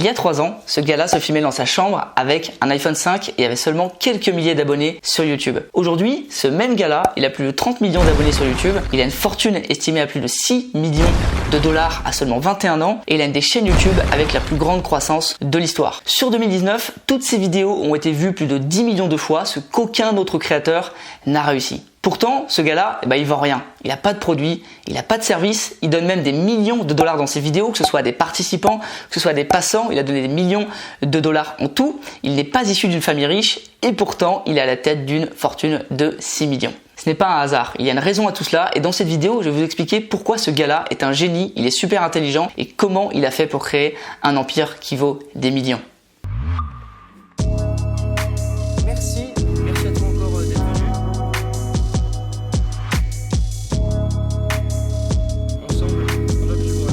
Il y a 3 ans, ce gars-là se filmait dans sa chambre avec un iPhone 5 et avait seulement quelques milliers d'abonnés sur YouTube. Aujourd'hui, ce même gars-là, il a plus de 30 millions d'abonnés sur YouTube, il a une fortune estimée à plus de 6 millions de dollars à seulement 21 ans et il a une des chaînes YouTube avec la plus grande croissance de l'histoire. Sur 2019, toutes ses vidéos ont été vues plus de 10 millions de fois, ce qu'aucun autre créateur n'a réussi. Pourtant, ce gars-là, il vend rien. Il n'a pas de produit, il n'a pas de service, il donne même des millions de dollars dans ses vidéos, que ce soit à des participants, que ce soit à des passants, il a donné des millions de dollars en tout. Il n'est pas issu d'une famille riche et pourtant, il est à la tête d'une fortune de 6 millions. Ce n'est pas un hasard, il y a une raison à tout cela et dans cette vidéo, je vais vous expliquer pourquoi ce gars-là est un génie, il est super intelligent et comment il a fait pour créer un empire qui vaut des millions. Merci à toi encore d'être venu. Ensemble, on va plus loin.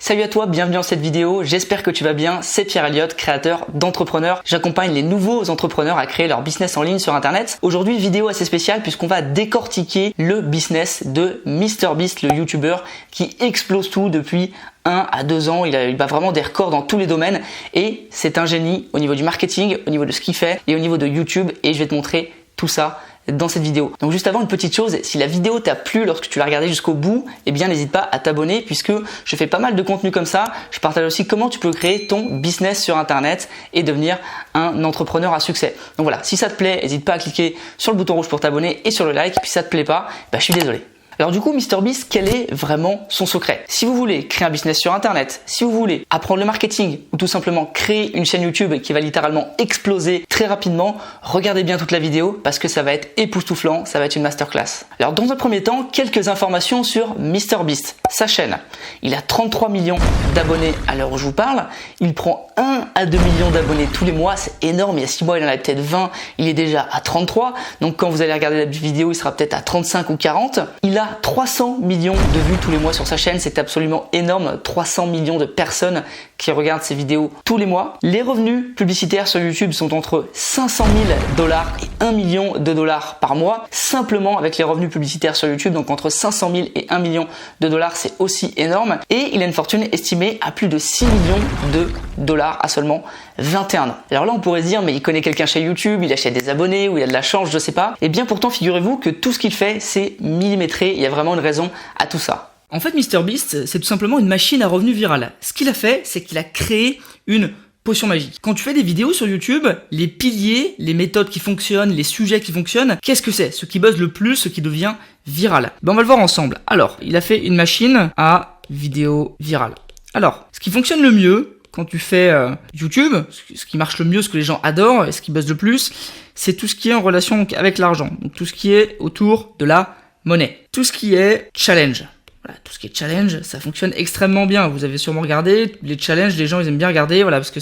Salut à toi, bienvenue dans cette vidéo, j'espère que tu vas bien, c'est Pierre Elliott, créateur d'Entrepreneur. J'accompagne les nouveaux entrepreneurs à créer leur business en ligne sur internet. Aujourd'hui, vidéo assez spéciale puisqu'on va décortiquer le business de MrBeast, le YouTuber qui explose tout depuis 1 à 2 ans, il bat vraiment des records dans tous les domaines et c'est un génie au niveau du marketing, au niveau de ce qu'il fait et au niveau de YouTube et je vais te montrer tout ça dans cette vidéo. Donc juste avant, une petite chose, si la vidéo t'a plu lorsque tu l'as regardée jusqu'au bout, eh bien n'hésite pas à t'abonner puisque je fais pas mal de contenu comme ça. Je partage aussi comment tu peux créer ton business sur internet et devenir un entrepreneur à succès. Donc voilà, si ça te plaît, n'hésite pas à cliquer sur le bouton rouge pour t'abonner et sur le like. Puis si ça te plaît pas, je suis désolé. Alors du coup, MrBeast, quel est vraiment son secret? Si vous voulez créer un business sur internet, si vous voulez apprendre le marketing ou tout simplement créer une chaîne YouTube qui va littéralement exploser très rapidement, regardez bien toute la vidéo parce que ça va être époustouflant, ça va être une masterclass. Alors dans un premier temps, quelques informations sur MrBeast, sa chaîne. Il a 33 millions d'abonnés à l'heure où je vous parle, il prend 1 à 2 millions d'abonnés tous les mois, c'est énorme, il y a 6 mois il en avait peut-être 20, il est déjà à 33, donc quand vous allez regarder la vidéo, il sera peut-être à 35 ou 40. Il a 300 millions de vues tous les mois sur sa chaîne, c'est absolument énorme, 300 millions de personnes qui regardent ses vidéos tous les mois. Les revenus publicitaires sur YouTube sont entre 500 000 $ et 1 million de dollars par mois, simplement avec les revenus publicitaires sur YouTube, donc entre 500 000 et 1 million de dollars, c'est aussi énorme. Et il a une fortune estimée à plus de 6 millions de dollars à seulement 21 ans. Alors là, on pourrait se dire, mais il connaît quelqu'un chez YouTube, il achète des abonnés ou il a de la chance, je sais pas. Et bien pourtant, figurez-vous que tout ce qu'il fait, c'est millimétré. Il y a vraiment une raison à tout ça. En fait, MrBeast, c'est tout simplement une machine à revenus virale. Ce qu'il a fait, c'est qu'il a créé une potion magique. Quand tu fais des vidéos sur YouTube, les piliers, les méthodes qui fonctionnent, les sujets qui fonctionnent, qu'est-ce que c'est? Ce qui buzz le plus, ce qui devient viral. On va le voir ensemble. Alors, il a fait une machine à vidéo virale. Alors, ce qui fonctionne le mieux quand tu fais YouTube, ce qui marche le mieux, ce que les gens adorent et ce qui buzz le plus, c'est tout ce qui est en relation avec l'argent. Donc tout ce qui est autour de la monnaie. Tout ce qui est challenge. Voilà, tout ce qui est challenge, ça fonctionne extrêmement bien. Vous avez sûrement regardé les challenges, les gens ils aiment bien regarder, voilà, parce que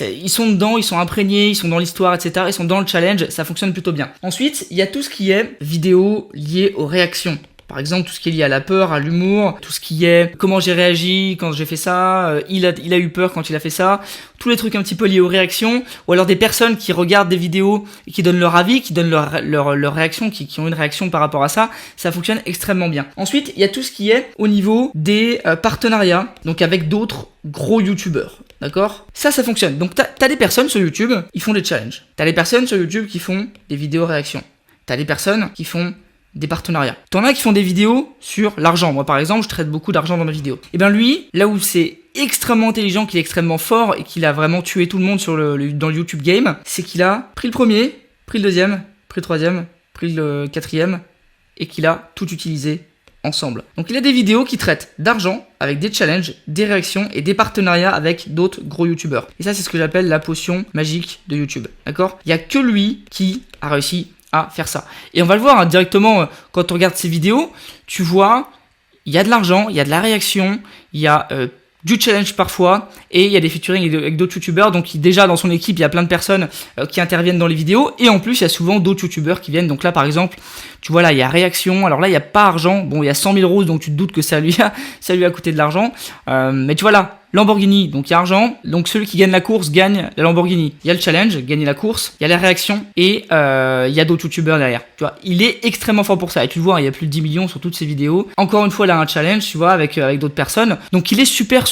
ils sont dedans, ils sont imprégnés, ils sont dans l'histoire, etc. Ils sont dans le challenge, ça fonctionne plutôt bien. Ensuite, il y a tout ce qui est vidéo liée aux réactions. Par exemple, tout ce qui est lié à la peur, à l'humour, tout ce qui est comment j'ai réagi quand j'ai fait ça, il a eu peur quand il a fait ça, tous les trucs un petit peu liés aux réactions, ou alors des personnes qui regardent des vidéos et qui donnent leur avis, qui donnent leur réaction, qui ont une réaction par rapport à ça, ça fonctionne extrêmement bien. Ensuite, il y a tout ce qui est au niveau des partenariats, donc avec d'autres gros youtubeurs. D'accord? Ça fonctionne. Donc t'as des personnes sur YouTube, ils font des challenges. T'as des personnes sur YouTube qui font des vidéos réactions. T'as des personnes qui font des partenariats. T'en as qui font des vidéos sur l'argent. Moi, par exemple, je traite beaucoup d'argent dans ma vidéo. Et bien lui, là où c'est extrêmement intelligent, qu'il est extrêmement fort et qu'il a vraiment tué tout le monde dans le YouTube game, c'est qu'il a pris le premier, pris le deuxième, pris le troisième, pris le quatrième et qu'il a tout utilisé ensemble. Donc il a des vidéos qui traitent d'argent avec des challenges, des réactions et des partenariats avec d'autres gros youtubeurs. Et ça, c'est ce que j'appelle la potion magique de YouTube. D'accord? Il y a que lui qui a réussi à faire ça. Et on va le voir directement quand on regarde ces vidéos, tu vois, il y a de l'argent, il y a de la réaction, il y a du challenge parfois, et il y a des featuring avec d'autres youtubeurs, donc déjà dans son équipe, il y a plein de personnes qui interviennent dans les vidéos, et en plus, il y a souvent d'autres youtubeurs qui viennent, donc là par exemple, tu vois là, il y a réaction, alors là, il n'y a pas argent, bon, il y a 100 000 roses, donc tu te doutes que ça lui a coûté de l'argent, mais tu vois là, Lamborghini, donc il y a argent, donc celui qui gagne la course gagne la Lamborghini. Il y a le challenge, gagner la course, il y a la réaction et il y a d'autres youtubeurs derrière. Tu vois, il est extrêmement fort pour ça et tu le vois, il y a plus de 10 millions sur toutes ses vidéos. Encore une fois, là un challenge, tu vois, avec d'autres personnes. Donc il est super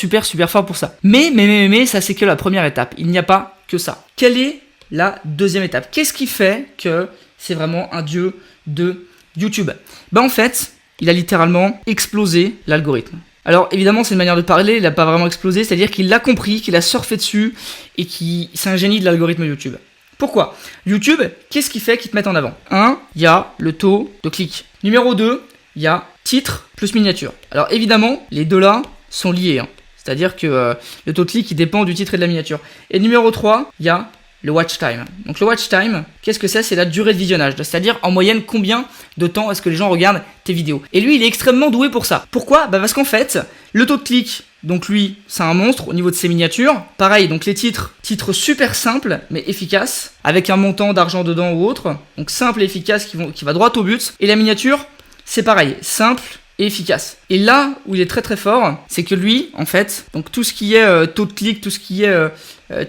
fort pour ça. Mais ça c'est que la première étape. Il n'y a pas que ça. Quelle est la deuxième étape? Qu'est-ce qui fait que c'est vraiment un dieu de YouTube? En fait, il a littéralement explosé l'algorithme. Alors évidemment c'est une manière de parler, il n'a pas vraiment explosé, c'est-à-dire qu'il l'a compris, qu'il a surfé dessus et c'est un génie de l'algorithme YouTube. Pourquoi? YouTube, qu'est-ce qui fait qu'ils te mettent en avant? 1, il y a le taux de clic. Numéro 2, il y a titre plus miniature. Alors évidemment, les deux là sont liés, hein. C'est-à-dire que le taux de clic il dépend du titre et de la miniature. Et numéro 3, il y a le watch time. Donc le watch time, qu'est-ce que c'est? C'est la durée de visionnage, c'est-à-dire en moyenne combien de temps est-ce que les gens regardent tes vidéos. Et lui, il est extrêmement doué pour ça. Pourquoi? Parce qu'en fait, le taux de clic, donc lui, c'est un monstre au niveau de ses miniatures. Pareil, donc les titres super simples mais efficaces, avec un montant d'argent dedans ou autre. Donc simple et efficace qui va droit au but. Et la miniature, c'est pareil, simple et efficace. Et là où il est très fort, c'est que lui, en fait, donc tout ce qui est taux de clic, tout ce qui est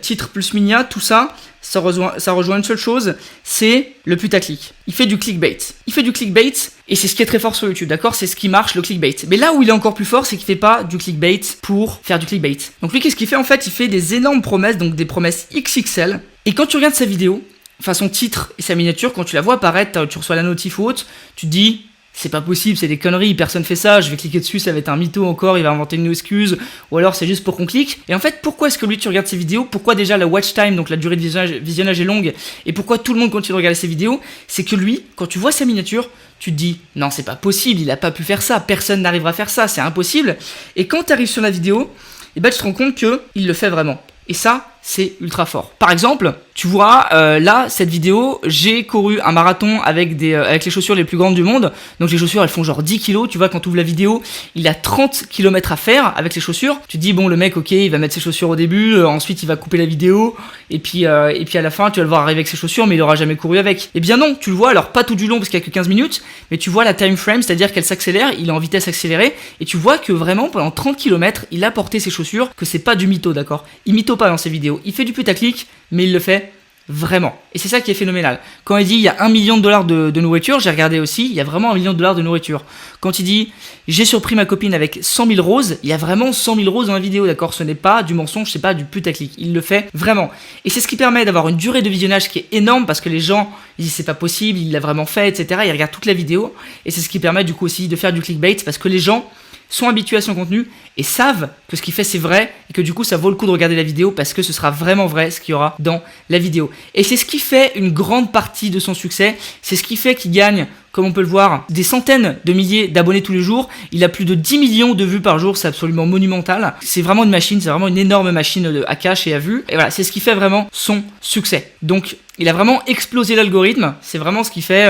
titre plus minia, tout ça, ça rejoint une seule chose, c'est le putaclic. Il fait du clickbait. Il fait du clickbait et c'est ce qui est très fort sur YouTube, d'accord? C'est ce qui marche, le clickbait. Mais là où il est encore plus fort, c'est qu'il fait pas du clickbait pour faire du clickbait. Donc lui, qu'est-ce qu'il fait? En fait, il fait des énormes promesses, donc des promesses XXL. Et quand tu regardes sa vidéo, enfin son titre et sa miniature, quand tu la vois apparaître, tu reçois la notif ou autre, tu te dis... C'est pas possible, c'est des conneries, personne fait ça, je vais cliquer dessus, ça va être un mytho encore, il va inventer une excuse, ou alors c'est juste pour qu'on clique. Et en fait, pourquoi est-ce que lui tu regardes ses vidéos? Pourquoi déjà la watch time, donc la durée de visionnage est longue, et pourquoi tout le monde continue de regarder ses vidéos? C'est que lui, quand tu vois sa miniature, tu te dis, non c'est pas possible, il a pas pu faire ça, personne n'arrivera à faire ça, c'est impossible. Et quand tu arrives sur la vidéo, tu te rends compte que il le fait vraiment. Et ça, c'est ultra fort. Par exemple, tu vois, là, cette vidéo, j'ai couru un marathon avec les chaussures les plus grandes du monde. Donc les chaussures, elles font genre 10 kilos. Tu vois, quand tu ouvres la vidéo, il a 30 km à faire avec les chaussures. Tu te dis, bon, le mec, ok, il va mettre ses chaussures au début, ensuite il va couper la vidéo, et puis à la fin, tu vas le voir arriver avec ses chaussures, mais il aura jamais couru avec. Eh bien non, tu le vois, alors pas tout du long parce qu'il y a que 15 minutes, mais tu vois la time frame, c'est-à-dire qu'elle s'accélère, il est en vitesse accélérée, et tu vois que vraiment, pendant 30 km, il a porté ses chaussures, que c'est pas du mytho, d'accord? Il mytho pas dans ses vidéos. Il fait du putaclic, mais il le fait vraiment. Et c'est ça qui est phénoménal. Quand il dit il y a $1 million de nourriture, j'ai regardé aussi, il y a vraiment $1 million de nourriture. Quand il dit j'ai surpris ma copine avec 100 000 roses, il y a vraiment 100 000 roses dans la vidéo, d'accord? Ce n'est pas du mensonge, c'est pas du putaclic. Il le fait vraiment. Et c'est ce qui permet d'avoir une durée de visionnage qui est énorme parce que les gens ils disent c'est pas possible, il l'a vraiment fait, etc. Ils regardent toute la vidéo. Et c'est ce qui permet du coup aussi de faire du clickbait parce que les gens sont habitués à son contenu et savent que ce qu'il fait c'est vrai et que du coup ça vaut le coup de regarder la vidéo parce que ce sera vraiment vrai ce qu'il y aura dans la vidéo. Et c'est ce qui fait une grande partie de son succès, c'est ce qui fait qu'il gagne, comme on peut le voir, des centaines de milliers d'abonnés tous les jours. Il a plus de 10 millions de vues par jour, c'est absolument monumental. C'est vraiment une machine, c'est vraiment une énorme machine à cash et à vues. Et voilà, c'est ce qui fait vraiment son succès. Donc il a vraiment explosé l'algorithme, c'est vraiment ce qui fait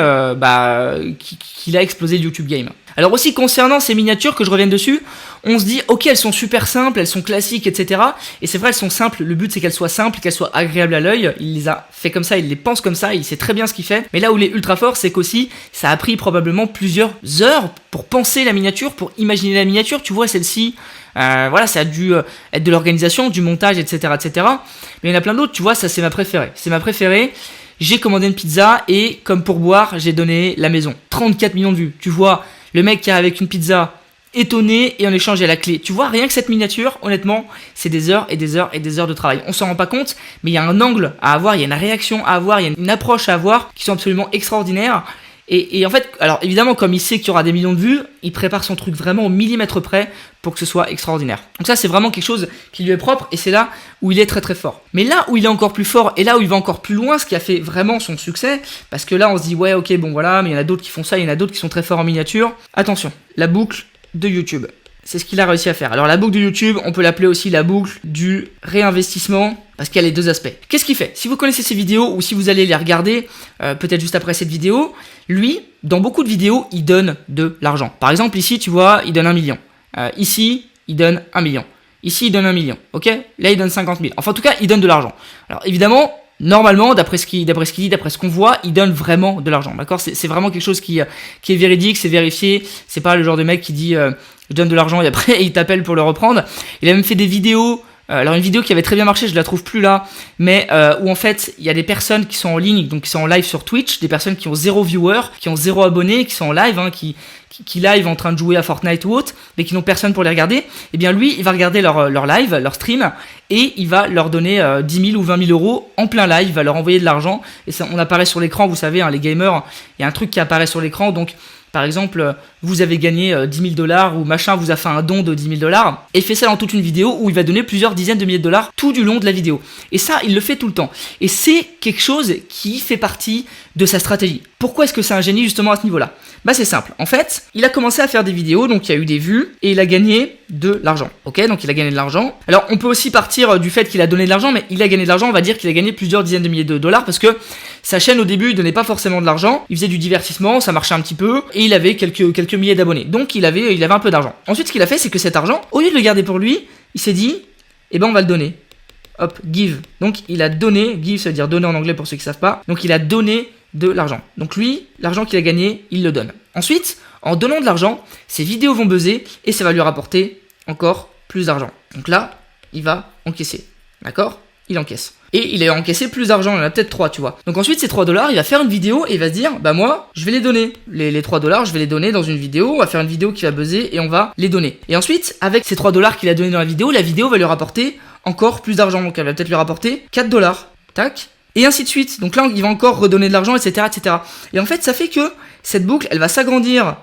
qu'il a explosé le YouTube Game. Alors aussi concernant ces miniatures, que je revienne dessus, on se dit ok elles sont super simples, elles sont classiques, etc. Et c'est vrai elles sont simples, le but c'est qu'elles soient simples, qu'elles soient agréables à l'œil, il les a fait comme ça, il les pense comme ça, il sait très bien ce qu'il fait. Mais là où il est ultra fort, c'est qu'aussi ça a pris probablement plusieurs heures pour penser la miniature, pour imaginer la miniature, tu vois celle-ci, voilà ça a dû être de l'organisation, du montage, etc. Mais il y en a plein d'autres, tu vois, ça c'est ma préférée. J'ai commandé une pizza et comme pourboire, j'ai donné la maison. 34 millions de vues, tu vois. Le mec qui est avec une pizza étonné et en échange il y a la clé. Tu vois, rien que cette miniature, honnêtement, c'est des heures et des heures et des heures de travail. On s'en rend pas compte, mais il y a un angle à avoir, il y a une réaction à avoir, il y a une approche à avoir qui sont absolument extraordinaires. Et en fait, alors évidemment, comme il sait qu'il y aura des millions de vues, il prépare son truc vraiment au millimètre près pour que ce soit extraordinaire. Donc ça, c'est vraiment quelque chose qui lui est propre et c'est là où il est très très fort. Mais là où il est encore plus fort et là où il va encore plus loin, ce qui a fait vraiment son succès, parce que là on se dit ouais ok bon voilà, mais il y en a d'autres qui font ça, il y en a d'autres qui sont très forts en miniature. Attention, la boucle de YouTube. C'est ce qu'il a réussi à faire. Alors la boucle de YouTube, on peut l'appeler aussi la boucle du réinvestissement, parce qu'il y a les deux aspects. Qu'est-ce qu'il fait? Si vous connaissez ses vidéos, ou si vous allez les regarder, peut-être juste après cette vidéo, lui, dans beaucoup de vidéos, il donne de l'argent. Par exemple, ici, tu vois, il donne 1 million. Ici, il donne 1 million. Ici, il donne 1 million. Ok? Là, il donne 50 000. Enfin, en tout cas, il donne de l'argent. Alors évidemment, normalement, d'après ce qu'il dit, d'après ce qu'on voit, il donne vraiment de l'argent, d'accord? C'est vraiment quelque chose qui est véridique, c'est vérifié. C'est pas le genre de mec qui dit je donne de l'argent et après il t'appelle pour le reprendre. Il a même fait des vidéos. Alors une vidéo qui avait très bien marché, je la trouve plus là, mais où en fait il y a des personnes qui sont en ligne, donc qui sont en live sur Twitch, des personnes qui ont 0 viewer, qui ont 0 abonnés, qui sont en live, qui live en train de jouer à Fortnite ou autre, mais qui n'ont personne pour les regarder. Et bien lui, il va regarder leur live, leur stream, et il va leur donner 10 000 ou 20 000 euros en plein live, il va leur envoyer de l'argent, et ça, on apparaît sur l'écran, vous savez, les gamers, il y a un truc qui apparaît sur l'écran, donc par exemple, vous avez gagné 10 000 $ ou machin vous a fait un don de 10 000 $, et il fait ça dans toute une vidéo où il va donner plusieurs dizaines de milliers de dollars tout du long de la vidéo. Et ça, il le fait tout le temps. Et c'est quelque chose qui fait partie de sa stratégie. Pourquoi est-ce que c'est un génie justement à ce niveau-là? Bah c'est simple. En fait, il a commencé à faire des vidéos, donc il y a eu des vues, et il a gagné de l'argent. Ok, donc il a gagné de l'argent. Alors on peut aussi partir du fait qu'il a donné de l'argent, mais il a gagné de l'argent, on va dire qu'il a gagné plusieurs dizaines de milliers de dollars, parce que sa chaîne au début, il donnait pas forcément de l'argent, il faisait du divertissement, ça marchait un petit peu, et il avait quelques milliers d'abonnés. Donc il avait un peu d'argent. Ensuite, ce qu'il a fait, c'est que cet argent, au lieu de le garder pour lui, il s'est dit, eh ben on va le donner. Hop, give. Donc il a donné, give ça veut dire donner en anglais pour ceux qui savent pas. Donc il a donné de l'argent. Donc lui, l'argent qu'il a gagné, il le donne. Ensuite, en donnant de l'argent, ses vidéos vont buzzer et ça va lui rapporter encore plus d'argent. Donc là, il va encaisser. D'accord? Il encaisse. Et il a encaissé plus d'argent, il en a peut-être 3, tu vois. Donc ensuite, ces 3 $, il va faire une vidéo et il va se dire, bah moi, je vais les donner. Les 3 $, je vais les donner dans une vidéo, on va faire une vidéo qui va buzzer et on va les donner. Et ensuite, avec ces 3 $ qu'il a donné dans la vidéo va lui rapporter encore plus d'argent. Donc elle va peut-être lui rapporter 4 $. Tac. Et ainsi de suite. Donc là, il va encore redonner de l'argent, etc., etc. Et en fait, ça fait que cette boucle, elle va s'agrandir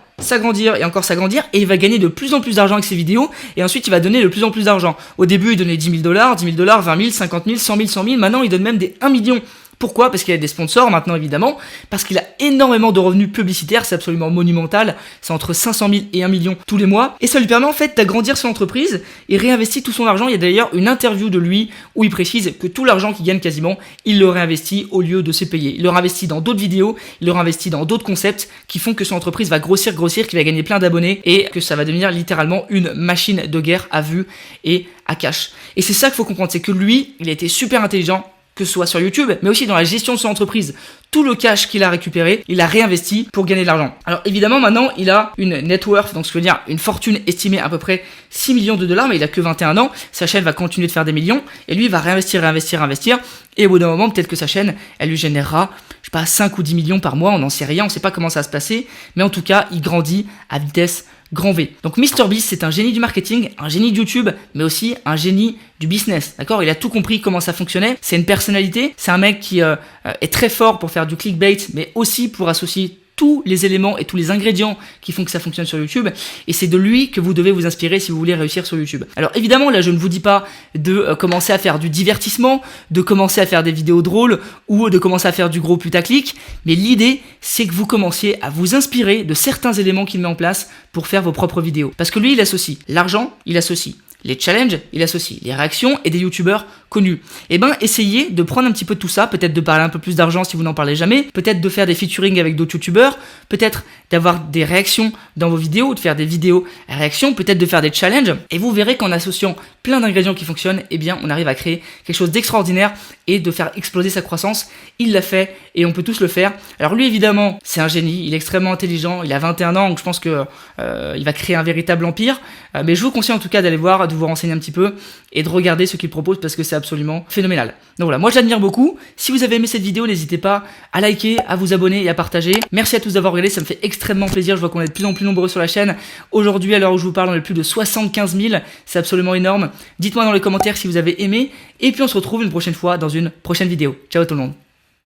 et encore s'agrandir, et il va gagner de plus en plus d'argent avec ses vidéos, et ensuite il va donner de plus en plus d'argent. Au début, il donnait 10 000 $, 10 000 $, 20 000, 50 000, 100 000, 100 000, maintenant il donne même des 1 million. Pourquoi? Parce qu'il a des sponsors maintenant évidemment, parce qu'il a énormément de revenus publicitaires, c'est absolument monumental, c'est entre 500 000 et 1 million tous les mois, et ça lui permet en fait d'agrandir son entreprise et réinvestit tout son argent. Il y a d'ailleurs une interview de lui où il précise que tout l'argent qu'il gagne quasiment, il le réinvestit au lieu de se payer. Il le réinvestit dans d'autres vidéos, il le réinvestit dans d'autres concepts qui font que son entreprise va grossir, qu'il va gagner plein d'abonnés et que ça va devenir littéralement une machine de guerre à vue et à cash. Et c'est ça qu'il faut comprendre, c'est que lui, il a été super intelligent, que ce soit sur YouTube, mais aussi dans la gestion de son entreprise. Tout le cash qu'il a récupéré, il a réinvesti pour gagner de l'argent. Alors évidemment, maintenant, il a une net worth, donc ce qui veut dire une fortune estimée à peu près 6 millions de $, mais il a que 21 ans. Sa chaîne va continuer de faire des millions, et lui, il va réinvestir, et au bout d'un moment, peut-être que sa chaîne, elle lui générera, je sais pas, 5 ou 10 millions par mois, on n'en sait rien, on sait pas comment ça va se passer, mais en tout cas, il grandit à vitesse grand V. Donc MrBeast, c'est un génie du marketing, un génie de YouTube, mais aussi un génie du business, d'accord? Il a tout compris comment ça fonctionnait, c'est une personnalité, c'est un mec qui est très fort pour faire du clickbait, mais aussi pour associer tous les éléments et tous les ingrédients qui font que ça fonctionne sur YouTube, et c'est de lui que vous devez vous inspirer si vous voulez réussir sur YouTube. Alors évidemment, là je ne vous dis pas de commencer à faire du divertissement, de commencer à faire des vidéos drôles ou de commencer à faire du gros putaclic, mais l'idée c'est que vous commenciez à vous inspirer de certains éléments qu'il met en place pour faire vos propres vidéos. Parce que lui, il associe l'argent, il associe les challenges, il associe les réactions et des youtubeurs connus. Et ben, essayez de prendre un petit peu de tout ça, peut-être de parler un peu plus d'argent si vous n'en parlez jamais, peut-être de faire des featuring avec d'autres youtubeurs, peut-être d'avoir des réactions dans vos vidéos, de faire des vidéos réactions, peut-être de faire des challenges, et vous verrez qu'en associant plein d'ingrédients qui fonctionnent, eh bien, on arrive à créer quelque chose d'extraordinaire et de faire exploser sa croissance. Il l'a fait et on peut tous le faire. Alors lui, évidemment, c'est un génie, il est extrêmement intelligent, il a 21 ans, donc je pense que il va créer un véritable empire, mais je vous conseille en tout cas d'aller voir, de vous renseigner un petit peu et de regarder ce qu'il propose parce que c'est absolument phénoménal. Donc voilà, moi je l'admire beaucoup. Si vous avez aimé cette vidéo, n'hésitez pas à liker, à vous abonner et à partager. Merci à tous d'avoir regardé, ça me fait extrêmement plaisir. Je vois qu'on est de plus en plus nombreux sur la chaîne. Aujourd'hui, à l'heure où je vous parle, on est plus de 75 000. C'est absolument énorme. Dites-moi dans les commentaires si vous avez aimé. Et puis on se retrouve une prochaine fois dans une prochaine vidéo. Ciao tout le monde.